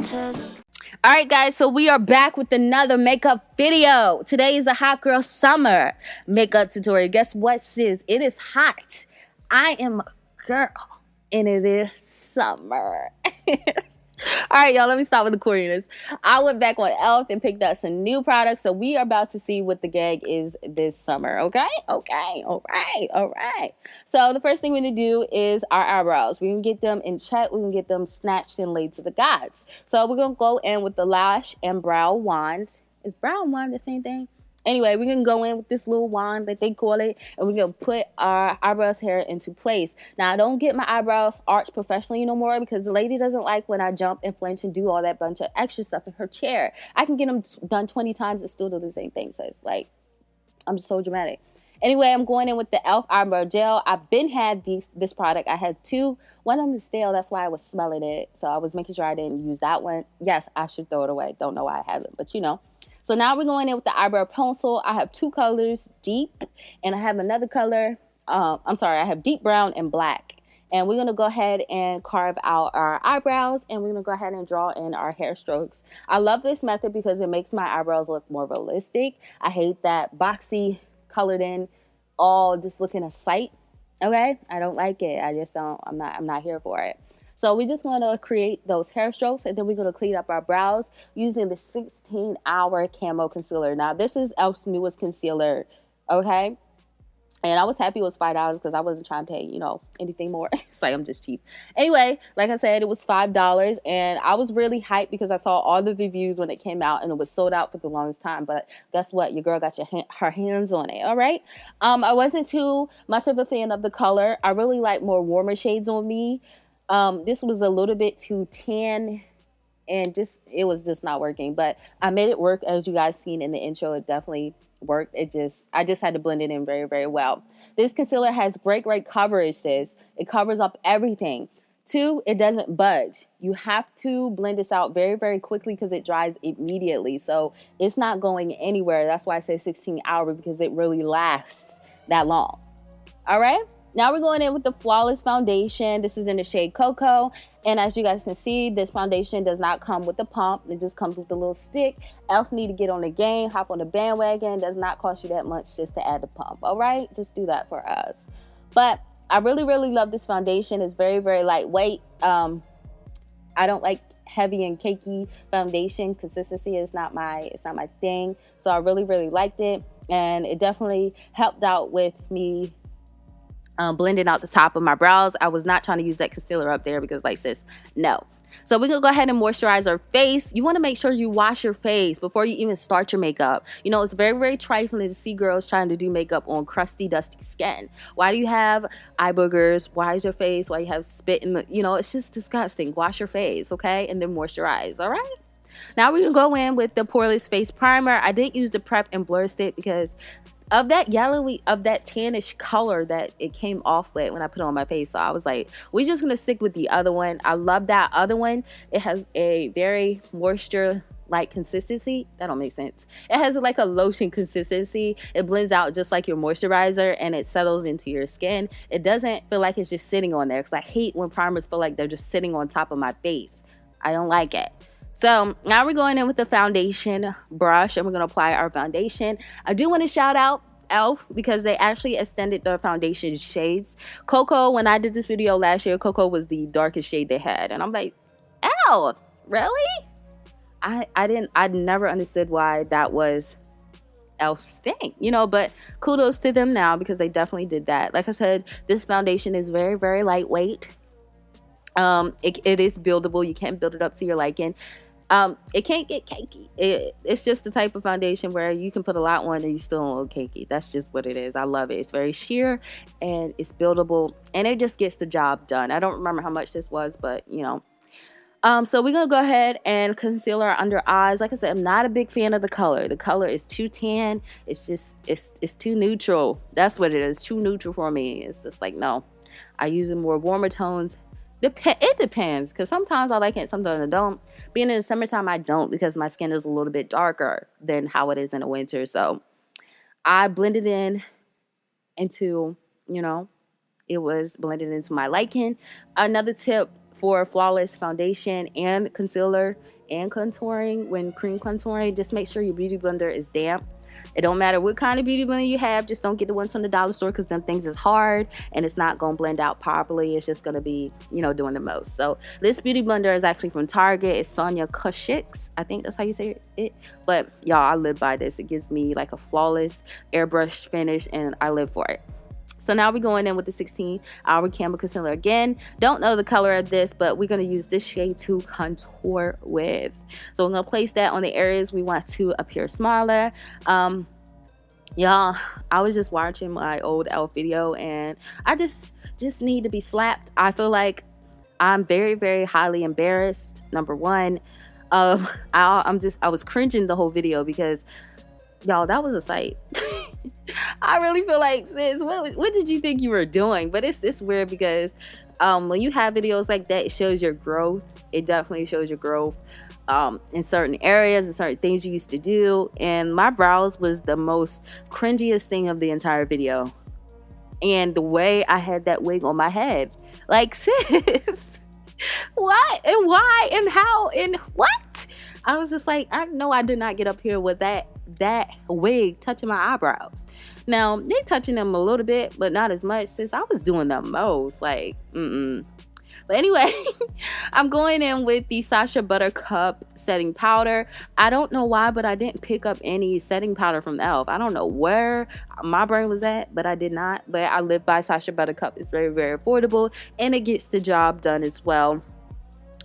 All right, guys, so we are back with another makeup video. Today is a hot girl summer makeup tutorial. Guess what, sis? It is hot. I am a girl, and it is summer. All right, y'all, let me start with the corniness. I went back on e.l.f. and picked up some new products, so we are about to see what the gag is this summer, okay? Okay, all right. So the first thing we're going to do is our eyebrows. We can get them in check. We can get them snatched and laid to the gods. So we're going to go in with the lash and brow wand. Is brow and wand the same thing? Anyway, we're going to go in with this little wand that they call it, and we're going to put our eyebrows hair into place. Now, I don't get my eyebrows arched professionally no more because the lady doesn't like when I jump and flinch and do all that bunch of extra stuff in her chair. I can get them done 20 times and still do the same thing. So it's like, I'm just so dramatic. Anyway, I'm going in with the e.l.f. eyebrow gel. I've been had this product. I had two. One of them is stale. That's why I was smelling it. So I was making sure I didn't use that one. Yes, I should throw it away. Don't know why I haven't, but you know. So now we're going in with the eyebrow pencil. I have two colors, deep, and I have another color. I have deep brown and black. And we're going to go ahead and carve out our eyebrows, and we're going to go ahead and draw in our hair strokes. I love this method because it makes my eyebrows look more realistic. I hate that boxy, colored in, all just looking a sight. Okay? I don't like it. I just don't. I'm not here for it. So we're just going to create those hair strokes, and then we're going to clean up our brows using the 16-hour Camo concealer. Now, this is e.l.f.'s newest concealer, okay? And I was happy it was $5 because I wasn't trying to pay, anything more. It's like I'm just cheap. Anyway, like I said, it was $5, and I was really hyped because I saw all the reviews when it came out, and it was sold out for the longest time. But guess what? Your girl got her hands on it, all right? I wasn't too much of a fan of the color. I really like more warmer shades on me. This was a little bit too tan, and it was just not working. But I made it work, as you guys seen in the intro. It definitely worked. I just had to blend it in very, very well. This concealer has great coverage, sis. It covers up everything. 2, it doesn't budge. You have to blend this out very, very quickly because it dries immediately. So it's not going anywhere. That's why I say 16 hours, because it really lasts that long. All right? Now we're going in with the Flawless Foundation. This is in the shade Cocoa. And as you guys can see, this foundation does not come with the pump. It just comes with the little stick. e.l.f. need to get on the game, hop on the bandwagon. It does not cost you that much just to add the pump. All right? Just do that for us. But I really, really love this foundation. It's very, very lightweight. I don't like heavy and cakey foundation. Consistency is not my thing. So I really, really liked it. And it definitely helped out with me blending out the top of my brows. I was not trying to use that concealer up there because, like, sis, no. So we're going to go ahead and moisturize our face. You want to make sure you wash your face before you even start your makeup. It's very, very trifling to see girls trying to do makeup on crusty, dusty skin. Why do you have eye boogers? Why is your face? Why you have spit in the, it's just disgusting. Wash your face, okay? And then moisturize, all right? Now we're going to go in with the Poreless Face Primer. I did use the Prep and Blur Stick because of that tannish color that it came off with when I put it on my face. So I was like, we're just going to stick with the other one. I love that other one. It has a very moisture-like consistency. That don't make sense. It has like a lotion consistency. It blends out just like your moisturizer, and it settles into your skin. It doesn't feel like it's just sitting on there, because I hate when primers feel like they're just sitting on top of my face. I don't like it. So now we're going in with the foundation brush, and we're going to apply our foundation. I do want to shout out e.l.f. because they actually extended their foundation shades. Cocoa, when I did this video last year, Cocoa was the darkest shade they had. And I'm like, e.l.f., really? I never understood why that was e.l.f.'s thing, but kudos to them now because they definitely did that. Like I said, this foundation is very, very lightweight. It is buildable. You can't build it up to your liking. It can't get cakey. It's just the type of foundation where you can put a lot on and you still don't look cakey. That's just what it is. I love it. It's very sheer and it's buildable, and it just gets the job done. I don't remember how much this was, but so we're gonna go ahead and conceal our under eyes. Like I said, I'm not a big fan of the color. The color is too tan. It's just it's too neutral. That's what it is. Too neutral for me. It's just like, no. I use more warmer tones. It depends, because sometimes I like it, sometimes I don't. Being in the summertime, I don't, because my skin is a little bit darker than how it is in the winter. So I blended into, it was blended into my liking. Another tip for flawless foundation and concealer and contouring. When cream contouring, just make sure your beauty blender is damp. It don't matter what kind of beauty blender you have, just don't get the ones from the dollar store, because them things is hard and it's not going to blend out properly. It's just going to be, you know, doing the most. So this beauty blender is actually from Target. It's 𝚬𝚜𝚜, I think that's how you say it. But y'all, I live by this. It gives me like a flawless airbrush finish and I live for it. So now we're going in with the 16-hour Camo concealer again. Don't know the color of this, but we're going to use this shade to contour with. So I'm going to place that on the areas we want to appear smaller. Y'all, I was just watching my old e.l.f. video and I just need to be slapped. I feel like I'm very, very highly embarrassed. Number one, I was cringing the whole video because, y'all, that was a sight. I really feel like, sis, what did you think you were doing? But it's weird because when you have videos like that, it shows your growth. It definitely shows your growth in certain areas and certain things you used to do. And my brows was the most cringiest thing of the entire video. And the way I had that wig on my head. Like, sis, what and why and how and what? I was just like, I know I did not get up here with that wig touching my eyebrows. Now, they touching them a little bit, but not as much, since I was doing the most. Like, But anyway, I'm going in with the Sacha Buttercup setting powder. I don't know why, but I didn't pick up any setting powder from e.l.f. I don't know where my brain was at, but I did not. But I live by Sacha Buttercup. It's very, very affordable, and it gets the job done as well.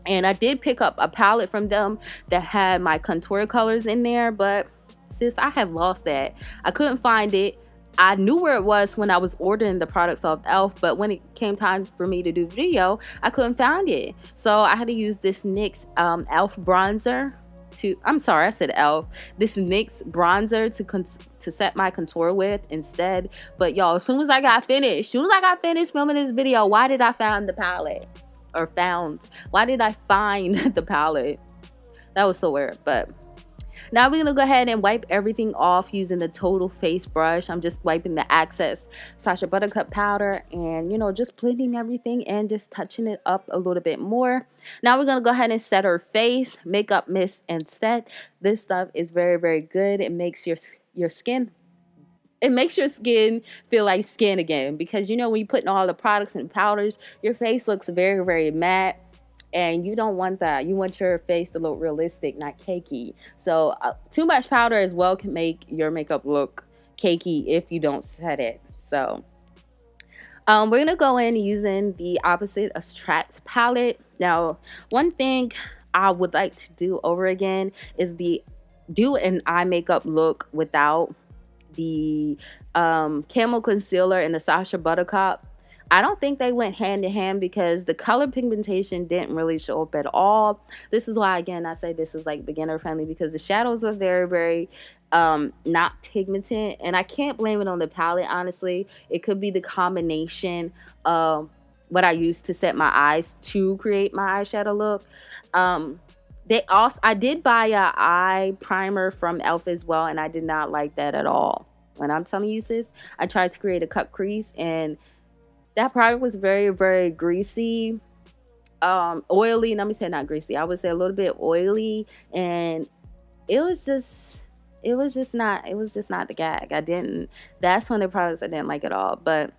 And I did pick up a palette from them that had my contour colors in there, but sis, I have lost that. I couldn't find it. I knew where it was when I was ordering the products off e.l.f., but when it came time for me to do video, I couldn't find it. So I had to use this NYX e.l.f. bronzer I said e.l.f. This NYX bronzer to set my contour with instead. But y'all, as soon as I got finished filming this video, why did I find the palette? Why did I find the palette? That was so weird. But now we're gonna go ahead and wipe everything off using the Total Face brush. I'm just wiping the excess Sacha Buttercup powder and, you know, just blending everything and just touching it up a little bit more. Now we're gonna go ahead and set our face, makeup mist and set. This stuff is very, very good. It makes your skin feel like skin again, because, you know, when you put in all the products and powders, your face looks very, very matte. And you don't want that. You want your face to look realistic, not cakey. So too much powder as well can make your makeup look cakey if you don't set it. So we're going to go in using the opposite of Strat palette. Now, one thing I would like to do over again is do an eye makeup look without the Camo concealer and the Sacha Buttercup. I don't think they went hand in hand because the color pigmentation didn't really show up at all. This is why, again, I say this is like beginner friendly, because the shadows were very, very not pigmented. And I can't blame it on the palette, honestly. It could be the combination of what I used to set my eyes to create my eyeshadow look. I did buy a eye primer from e.l.f. as well, and I did not like that at all. When I'm telling you, sis, I tried to create a cut crease, and that product was very, very greasy, oily. Let me say not greasy. I would say a little bit oily, and it was just not the gag. That's one of the products I didn't like at all. But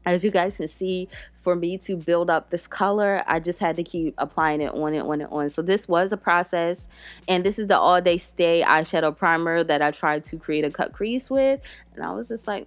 as you guys can see, for me to build up this color, I just had to keep applying it on. So this was a process, and this is the All Day Stay eyeshadow primer that I tried to create a cut crease with, and I was just like,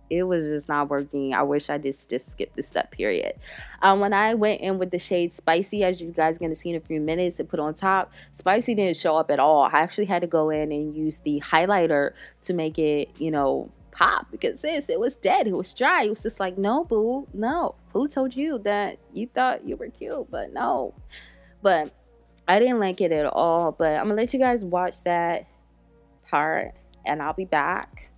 it was just not working. I wish I just skipped this step, period. When I went in with the shade Spicy, as you guys are going to see in a few minutes, and put on top, Spicy didn't show up at all. I actually had to go in and use the highlighter to make it, you know, pop, because sis, it was dead. It was dry. It was just like, no, boo, no. Who told you that you thought you were cute? But no. But I didn't like it at all. But I'm going to let you guys watch that part, and I'll be back.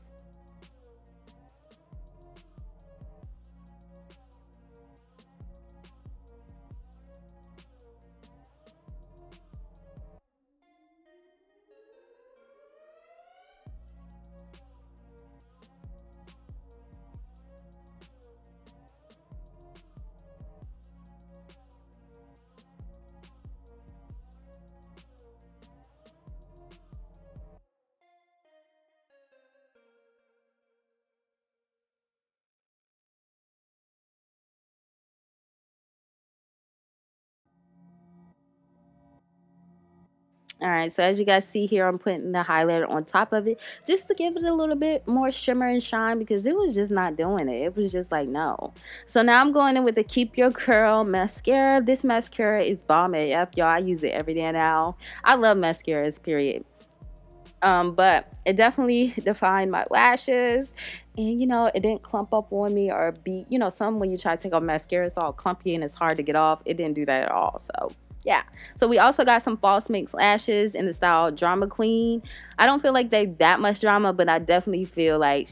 All right, so as you guys see here, I'm putting the highlighter on top of it just to give it a little bit more shimmer and shine because it was just not doing it. It was just like, no. So now I'm going in with the Keep Your Curl mascara. This mascara is bomb AF, y'all. I use it every day now. I love mascaras, period. But it definitely defined my lashes, and you know, it didn't clump up on me or be, you know, some when you try to take off mascara, it's all clumpy and it's hard to get off. It didn't do that at all. So yeah. So we also got some false mix lashes in the style Drama Queen. I don't feel like they that much drama, but I definitely feel like,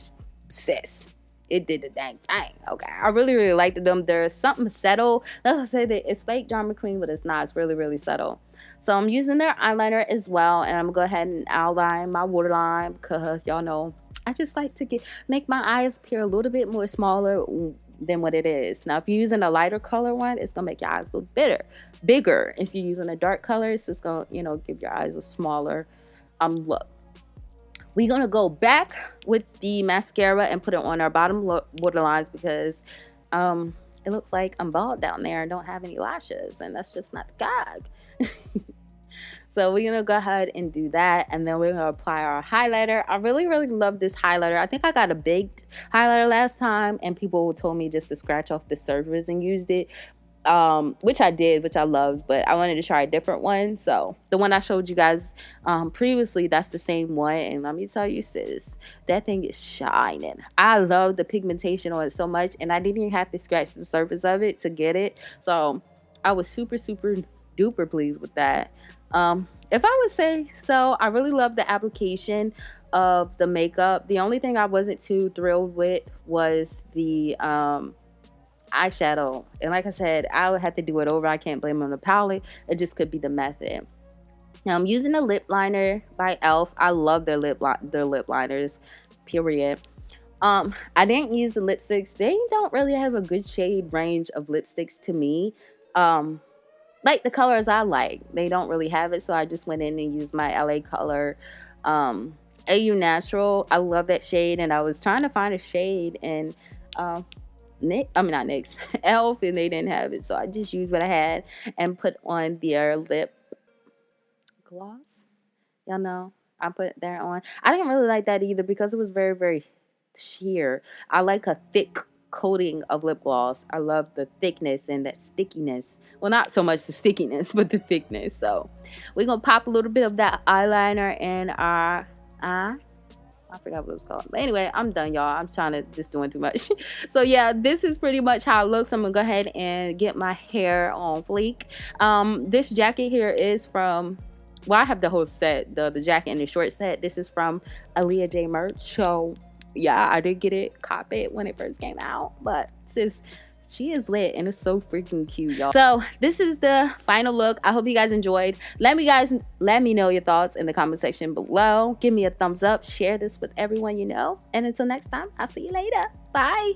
sis, it did the dang thing. Okay, I really liked them. There's something subtle. Let's say that it's like Drama Queen, but it's not. It's really subtle. So I'm using their eyeliner as well, and I'm gonna go ahead and outline my waterline because y'all know I just like to make my eyes appear a little bit more smaller than what it is. Now, if you're using a lighter color one, it's gonna make your eyes look bigger. If you're using a dark color, it's just gonna, you know, give your eyes a smaller look. We're gonna go back with the mascara and put it on our bottom waterlines because it looks like I'm bald down there and don't have any lashes, and that's just not the gag. So we're gonna go ahead and do that, and then we're gonna apply our highlighter. I really love this highlighter. I think I got a baked highlighter last time and people told me just to scratch off the surface and used it, which I did, which I loved, but I wanted to try a different one. So the one I showed you guys previously, that's the same one, and let me tell you, sis, that thing is shining. I love the pigmentation on it so much, and I didn't even have to scratch the surface of it to get it. So I was super duper pleased with that. If I would say so, I really love the application of the makeup. The only thing I wasn't too thrilled with was the eyeshadow, and like I said, I would have to do it over. I can't blame it on the palette. It just could be the method. Now I'm using a lip liner by e.l.f. I love their lip liners, period. I didn't use the lipsticks. They don't really have a good shade range of lipsticks to me. Like the colors I like, they don't really have it, so I just went in and used my LA color AU Natural. I love that shade, and I was trying to find a shade in e.l.f. and they didn't have it, so I just used what I had and put on their lip gloss. Y'all know I put that on. I didn't really like that either because it was very sheer. I like a thick coating of lip gloss. I love the thickness and that stickiness. Well, not so much the stickiness, but the thickness. So we're gonna pop a little bit of that eyeliner in our eye. I forgot what it was called. But anyway, I'm done, y'all. I'm trying to just doing too much. So yeah, this is pretty much how it looks. I'm gonna go ahead and get my hair on fleek. This jacket here is from, well, I have the whole set, the jacket and the short set. This is from Aaliyah J merch. So yeah, I did get it, cop it when it first came out, but sis, she is lit and it's so freaking cute, y'all. So this is the final look. I hope you guys enjoyed. Let me know your thoughts in the comment section below. Give me a thumbs up, share this with everyone you know, and until next time, I'll see you later. Bye.